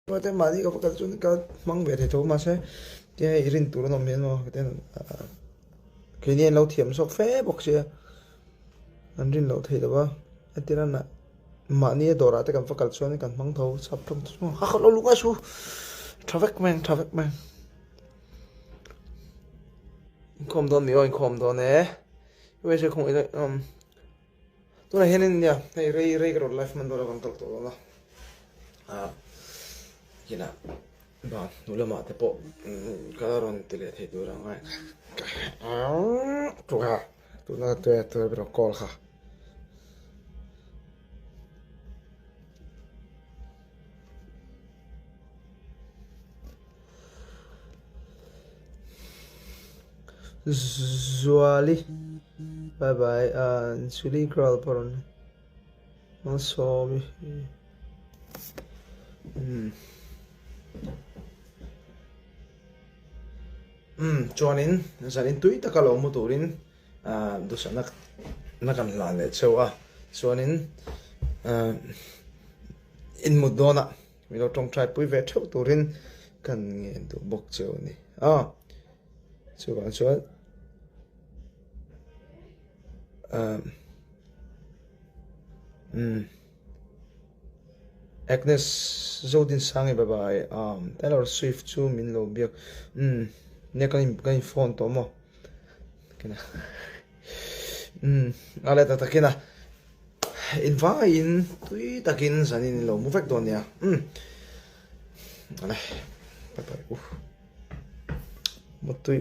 But then madi ka pagkat chun ka mang ve the tho ma se ke irin tur no men mo ten ke ni lo thiam sok fe bok se an rin lo thei da ba atira na ma ni dora te kan fakal chun kan mang tho sap thum chu ha khalo lu ka chu traffic man khom don mi oi khom don e we se khong tu na henin ya nei rei ka life man do la kan tok to la kina ba nula ma te po kalaron tile thei tu ra ngai tu ha tu na tu bro kol kha Zuali bye bye Zuali kral paron mang so mi chuanin zanin tui taka lo mu turin du sanak nakan la le chewa chuanin in mudona mi lo tong trai pui ve theu turin kan nge du bok cheu ni chuan chuan Agnes Zodin sangi bye bye Taylor Swift chu min lo biak ne kan phone to mo kina ale ta kina in va in tui takin zanin lo mu vek don ya ale bye bye mo tui